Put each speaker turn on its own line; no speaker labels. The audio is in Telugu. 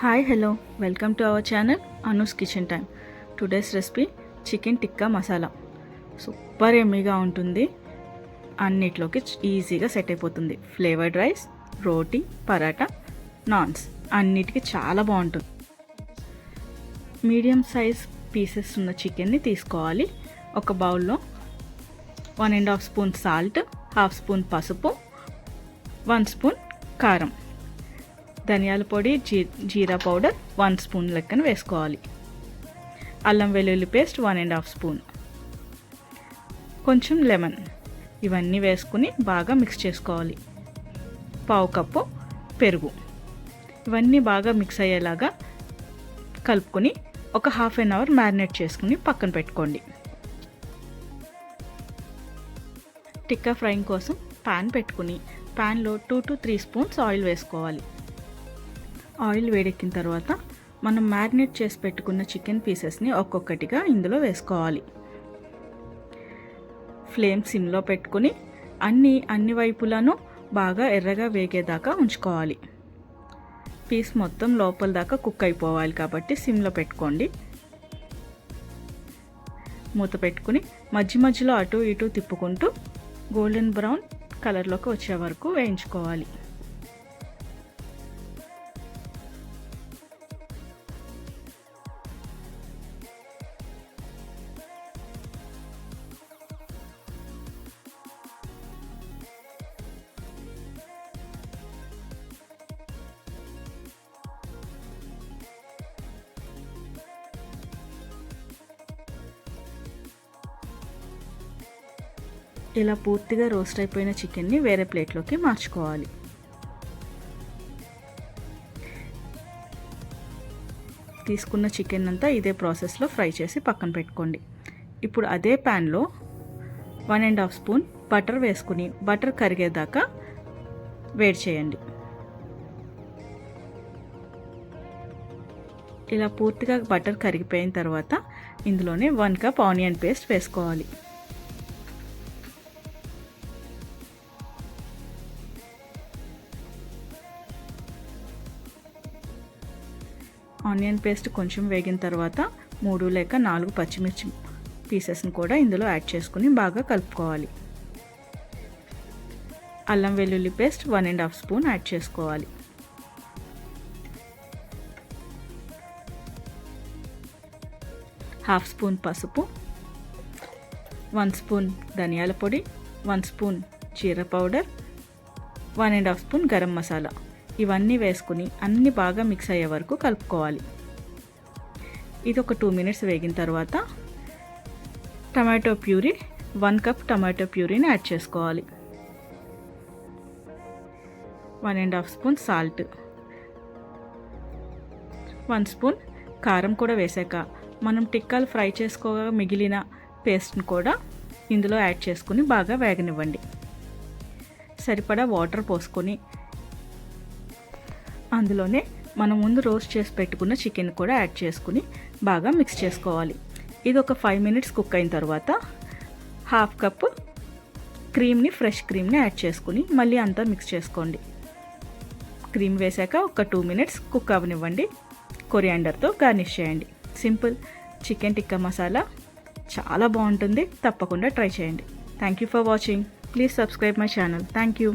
Hi hello welcome to our channel Anu's kitchen time. Today's recipe chicken tikka masala. Super ఎమ్మీగా ఉంటుంది, అన్నిట్లోకి ఈజీగా సెట్ అయిపోతుంది. ఫ్లేవర్డ్ రైస్, రోటీ, పరాటా, నాన్స్ అన్నిటికీ చాలా బాగుంటుంది. మీడియం సైజ్ పీసెస్ ఉన్న చికెన్ని తీసుకోవాలి. ఒక బౌల్లో 1.5 స్పూన్ సాల్ట్, 1/2 స్పూన్ పసుపు, 1 స్పూన్ కారం, ధనియాల పొడి, జీరా పౌడర్ 1 స్పూన్ లెక్కన వేసుకోవాలి. అల్లం వెల్లుల్లి పేస్ట్ 1.5 స్పూన్, కొంచెం లెమన్, ఇవన్నీ వేసుకుని బాగా మిక్స్ చేసుకోవాలి. 1/2 కప్పు పెరుగు, ఇవన్నీ బాగా మిక్స్ అయ్యేలాగా కలుపుకొని ఒక 1/2 అవర్ మ్యారినేట్ చేసుకుని పక్కన పెట్టుకోండి. టిక్కా ఫ్రైయింగ్ కోసం ప్యాన్ పెట్టుకుని ప్యాన్లో 2 to 3 స్పూన్స్ ఆయిల్ వేసుకోవాలి. ఆయిల్ వేడెక్కిన తర్వాత మనం మ్యారినేట్ చేసి పెట్టుకున్న చికెన్ పీసెస్ని ఒక్కొక్కటిగా ఇందులో వేసుకోవాలి. ఫ్లేమ్ సిమ్లో పెట్టుకుని అన్ని వైపులను బాగా ఎర్రగా వేగేదాకా ఉంచుకోవాలి. పీస్ మొత్తం లోపల దాకా కుక్ అయిపోవాలి కాబట్టి సిమ్లో పెట్టుకోండి. మూత పెట్టుకుని మధ్యలో అటు ఇటు తిప్పుకుంటూ గోల్డెన్ బ్రౌన్ కలర్లోకి వచ్చే వరకు వేయించుకోవాలి. ఇలా పూర్తిగా రోస్ట్ అయిపోయిన చికెన్ని వేరే ప్లేట్లోకి మార్చుకోవాలి. తీసుకున్న చికెన్ అంతా ఇదే ప్రాసెస్లో ఫ్రై చేసి పక్కన పెట్టుకోండి. ఇప్పుడు అదే ప్యాన్లో 1.5 స్పూన్ బటర్ వేసుకుని బటర్ కరిగేదాకా వేడి చేయండి. ఇలా పూర్తిగా బటర్ కరిగిపోయిన తర్వాత ఇందులోనే 1 కప్ ఆనియన్ పేస్ట్ వేసుకోవాలి. ఆనియన్ పేస్ట్ కొంచెం వేగిన తర్వాత 3 లేక 4 పచ్చిమిర్చి పీసెస్ని కూడా ఇందులో యాడ్ చేసుకుని బాగా కలుపుకోవాలి. అల్లం వెల్లుల్లి పేస్ట్ 1.5 స్పూన్ యాడ్ చేసుకోవాలి. హాఫ్ స్పూన్ పసుపు, 1 స్పూన్ ధనియాల పొడి, 1 స్పూన్ జీరా పౌడర్, 1.5 స్పూన్ గరం మసాలా, ఇవన్నీ వేసుకుని అన్నీ బాగా మిక్స్ అయ్యే వరకు కలుపుకోవాలి. ఇది ఒక 2 మినిట్స్ వేగిన తర్వాత టమాటో ప్యూరీ 1 కప్ టమాటో ప్యూరీని యాడ్ చేసుకోవాలి. 1.5 స్పూన్ సాల్ట్, 1 స్పూన్ కారం కూడా వేసాక మనం టిక్కాలు ఫ్రై చేసుకోగా మిగిలిన పేస్ట్ని కూడా ఇందులో యాడ్ చేసుకుని బాగా వేగనివ్వండి. సరిపడా వాటర్ పోసుకొని అందులోనే మనం ముందు రోస్ట్ చేసి పెట్టుకున్న చికెన్ కూడా యాడ్ చేసుకుని బాగా మిక్స్ చేసుకోవాలి. ఇది ఒక 5 మినిట్స్ కుక్ అయిన తర్వాత 1/2 కప్పు ఫ్రెష్ క్రీమ్ని యాడ్ చేసుకుని మళ్ళీ అంతా మిక్స్ చేసుకోండి. క్రీమ్ వేసాక ఒక 2 మినిట్స్ కుక్ అవ్వనివ్వండి. కొరియాండర్తో గార్నిష్ చేయండి. సింపుల్ చికెన్ టిక్కా మసాలా చాలా బాగుంటుంది, తప్పకుండా ట్రై చేయండి. Thank you for watching. Please subscribe my channel. Thank you.